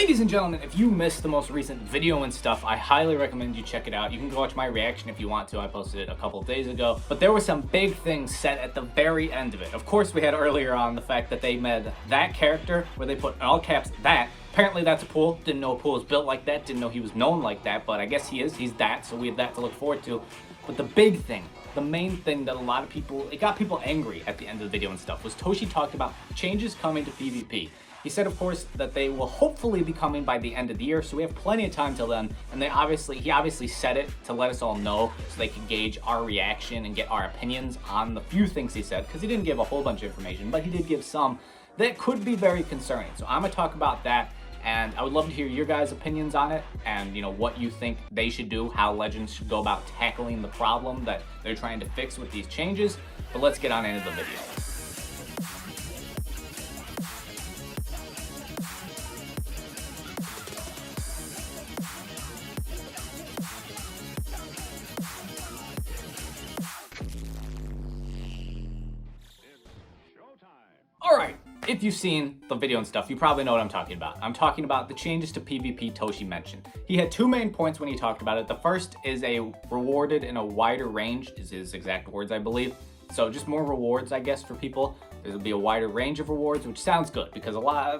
Ladies and gentlemen, if you missed the most recent video and stuff, I highly recommend you check it out. You can go watch my reaction if you want to. I posted it a couple of days ago. But there were some big things said at the very end of it. Of course, we had earlier on the fact that they made that character, where they put in all caps, that. Apparently that's a pool. Didn't know a pool was built like that. Didn't know he was known like that. But I guess he is. He's that. So we have that to look forward to. But the big thing, the main thing that a lot of people, it got people angry at the end of the video and stuff, was Toshi talked about changes coming to PvP. He said, of course, that they will hopefully be coming by the end of the year, so we have plenty of time till then. And he obviously said it to let us all know so they could gauge our reaction and get our opinions on the few things he said, because he didn't give a whole bunch of information, but he did give some that could be very concerning. So I'm gonna talk about that, and I would love to hear your guys' opinions on it, and what you think they should do, how Legends should go about tackling the problem that they're trying to fix with these changes. But let's get on into the video. Alright, if you've seen the video and stuff, you probably know what I'm talking about. I'm talking about the changes to PvP Toshi mentioned. He had two main points when he talked about it. The first is a rewarded in a wider range, is his exact words, I believe. So just more rewards, I guess, for people. There'll be a wider range of rewards, which sounds good, because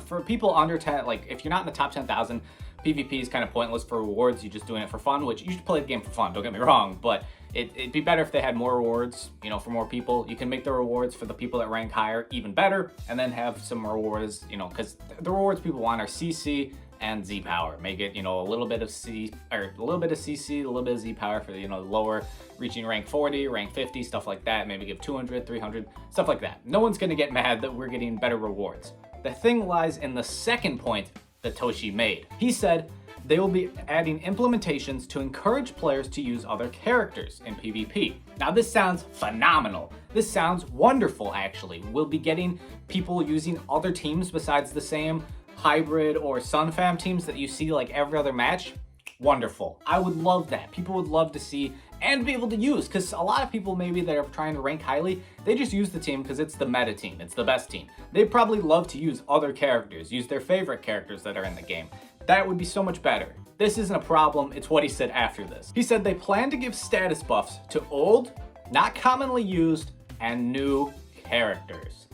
for people under 10, like if you're not in the top 10,000, PvP is kind of pointless for rewards. You're just doing it for fun, which you should play the game for fun, don't get me wrong, but it'd be better if they had more rewards, for more people. You can make the rewards for the people that rank higher even better, and then have some rewards, because the rewards people want are CC and Z power. Make it, a little bit of CC, a little bit of Z power for the, lower reaching rank 40, rank 50, stuff like that. Maybe give 200, 300, stuff like that. No one's gonna get mad that we're getting better rewards. The thing lies in the second point that Toshi made. He said they will be adding implementations to encourage players to use other characters in PvP. Now this sounds phenomenal. This sounds wonderful, actually. We'll be getting people using other teams besides the same hybrid or Sunfam teams that you see like every other match. Wonderful. I would love that. People would love to see and be able to use, because a lot of people maybe that are trying to rank highly, they just use the team because it's the meta team, it's the best team. They probably love to use other characters, use their favorite characters that are in the game. That would be so much better. This isn't a problem, it's what he said after this. He said they plan to give status buffs to old, not commonly used, and new characters.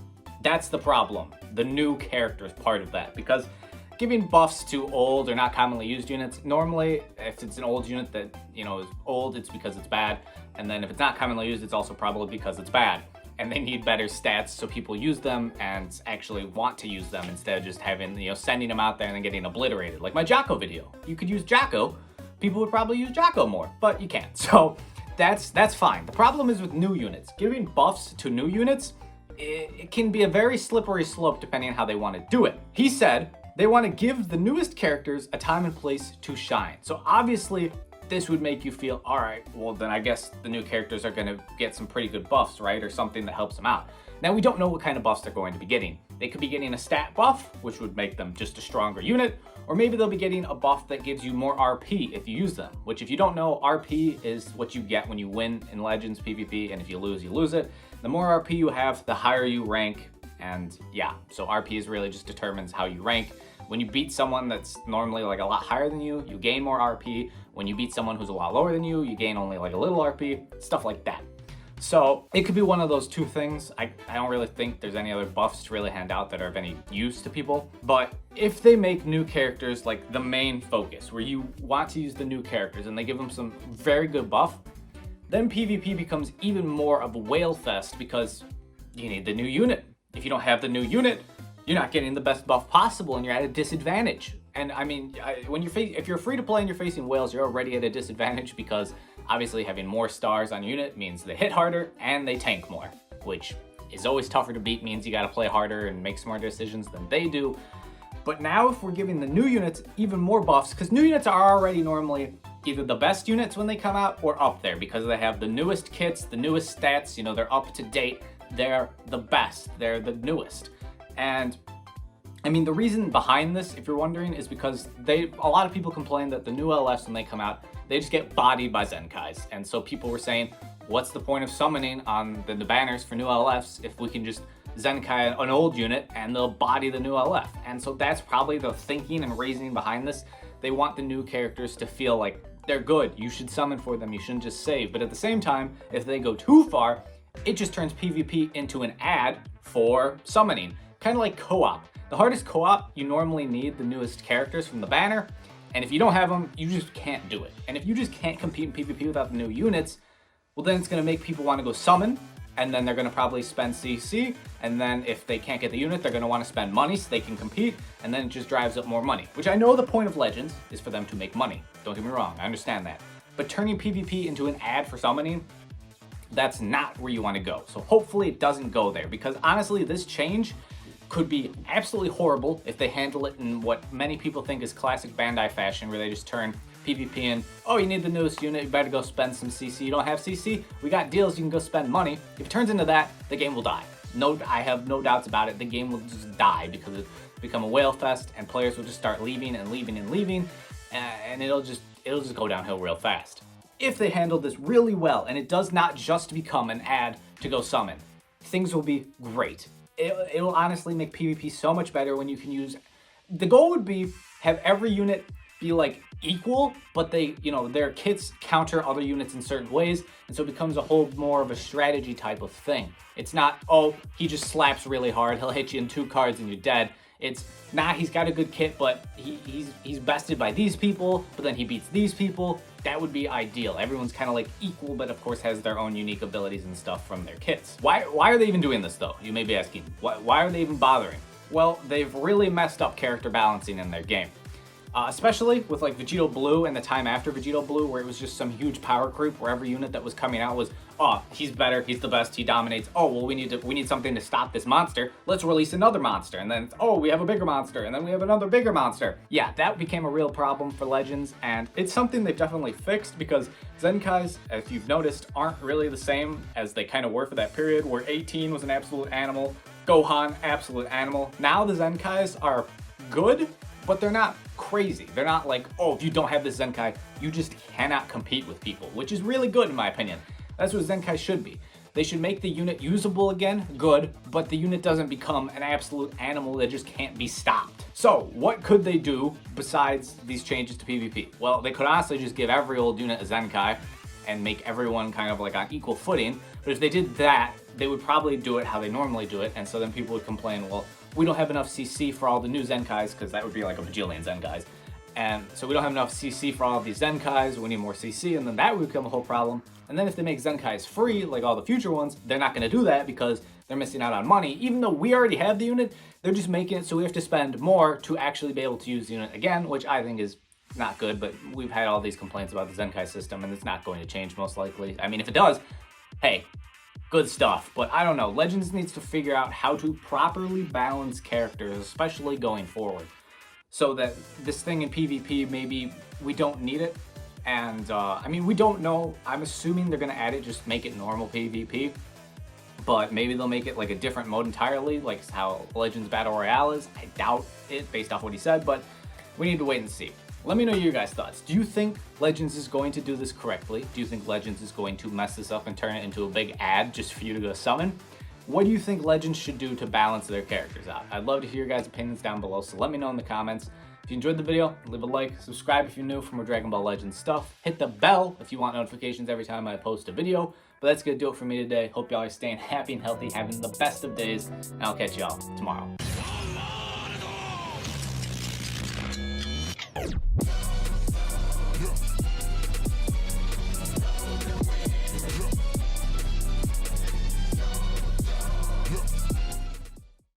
That's the problem, the new characters part of that, because giving buffs to old or not commonly used units, normally if it's an old unit that is old, it's because it's bad, and then if it's not commonly used, it's also probably because it's bad, and they need better stats so people use them and actually want to use them instead of just having sending them out there and then getting obliterated. Like my Jocko video, you could use Jocko, people would probably use Jocko more, but you can't. So that's fine. The problem is with new units. Giving buffs to new units, it can be a very slippery slope depending on how they want to do it. He said they want to give the newest characters a time and place to shine. So obviously this would make you feel, all right, well then I guess the new characters are going to get some pretty good buffs, right? Or something that helps them out. Now we don't know what kind of buffs they're going to be getting. They could be getting a stat buff, which would make them just a stronger unit, or maybe they'll be getting a buff that gives you more RP if you use them, which if you don't know, RP is what you get when you win in Legends PvP, and if you lose it. The more RP you have, the higher you rank, and yeah, so RP is really just determines how you rank. When you beat someone that's normally like a lot higher than you, you gain more RP. When you beat someone who's a lot lower than you, you gain only like a little RP, stuff like that. So it could be one of those two things. I don't really think there's any other buffs to really hand out that are of any use to people. But if they make new characters like the main focus, where you want to use the new characters and they give them some very good buff, then PvP becomes even more of a whale fest because you need the new unit. If you don't have the new unit, you're not getting the best buff possible and you're at a disadvantage. And I mean, if you're free to play and you're facing whales, you're already at a disadvantage because obviously having more stars on your unit means they hit harder and they tank more, which is always tougher to beat, means you gotta play harder and make smarter decisions than they do. But now if we're giving the new units even more buffs, because new units are already normally either the best units when they come out or up there because they have the newest kits, the newest stats, they're up to date, they're the best, they're the newest. And I mean, the reason behind this, if you're wondering, is because a lot of people complain that the new LFs, when they come out, they just get bodied by Zenkais. And so people were saying, what's the point of summoning on the banners for new LFs if we can just Zenkai an old unit and they'll body the new LF. And so that's probably the thinking and reasoning behind this. They want the new characters to feel like they're good. You should summon for them. You shouldn't just save. But at the same time, if they go too far, it just turns PvP into an ad for summoning. Kind of like co-op. The hardest co-op, you normally need the newest characters from the banner. And if you don't have them, you just can't do it. And if you just can't compete in PvP without the new units, well then it's going to make people want to go summon. And then they're going to probably spend CC. And then if they can't get the unit, they're going to want to spend money so they can compete. And then it just drives up more money. Which I know the point of Legends is for them to make money. Don't get me wrong, I understand that. But turning PvP into an ad for summoning, that's not where you want to go. So hopefully it doesn't go there. Because honestly, this change could be absolutely horrible if they handle it in what many people think is classic Bandai fashion, where they just turn PvP in, oh, you need the newest unit, you better go spend some CC. You don't have CC? We got deals, you can go spend money. If it turns into that, the game will die. No, I have no doubts about it. The game will just die because it's become a whale fest and players will just start leaving and leaving and leaving, and it'll just go downhill real fast. If they handle this really well and it does not just become an ad to go summon, things will be great. It will honestly make PvP so much better when you can use... The goal would be have every unit be like equal, but they, you know, their kits counter other units in certain ways, and so it becomes a whole more of a strategy type of thing. It's not, oh, he just slaps really hard, he'll hit you in 2 cards and you're dead. It's, nah, he's got a good kit, but he's bested by these people, but then he beats these people. That would be ideal. Everyone's kind of like equal, but of course has their own unique abilities and stuff from their kits. Why are they even doing this though? You may be asking. Why are they even bothering? Well, they've really messed up character balancing in their game. Especially with like Vegito Blue and the time after Vegito Blue, where it was just some huge power creep where every unit that was coming out was, oh, he's better, he's the best, he dominates. Oh, well, we need something to stop this monster. Let's release another monster. And then it's, oh, we have a bigger monster, and then we have another bigger monster. Yeah, that became a real problem for Legends, and it's something they've definitely fixed because Zenkais, if you've noticed, aren't really the same as they kind of were for that period where 18 was an absolute animal, Gohan, absolute animal. Now the Zenkais are good, but they're not crazy. They're not like, oh, if you don't have this Zenkai, you just cannot compete with people, which is really good in my opinion. That's what Zenkai should be. They should make the unit usable again, good, but the unit doesn't become an absolute animal that just can't be stopped. So, what could they do besides these changes to PvP? Well, they could honestly just give every old unit a Zenkai and make everyone kind of like on equal footing, but if they did that, they would probably do it how they normally do it, and so then people would complain, well, we don't have enough CC for all the new Zenkais, because that would be like a bajillion Zenkais. And so we don't have enough CC for all of these Zenkais, we need more CC, and then that would become a whole problem. And then if they make Zenkais free, like all the future ones, they're not going to do that because they're missing out on money. Even though we already have the unit, they're just making it so we have to spend more to actually be able to use the unit again, which I think is not good, but we've had all these complaints about the Zenkai system, and it's not going to change most likely. I mean, if it does, hey, good stuff, but I don't know. Legends needs to figure out how to properly balance characters, especially going forward, so that this thing in PvP, maybe we don't need it. And I mean, we don't know. I'm assuming they're gonna add it, just make it normal PvP, but maybe they'll make it like a different mode entirely, like how Legends Battle Royale is. I doubt it based off what he said, but we need to wait and see. Let me know your guys' thoughts. Do you think Legends is going to do this correctly? Do you think Legends is going to mess this up and turn it into a big ad just for you to go summon? What do you think Legends should do to balance their characters out? I'd love to hear your guys' opinions down below, so let me know in the comments. If you enjoyed the video, leave a like, subscribe if you're new for more Dragon Ball Legends stuff. Hit the bell if you want notifications every time I post a video. But that's gonna do it for me today. Hope y'all are staying happy and healthy, having the best of days, and I'll catch y'all tomorrow.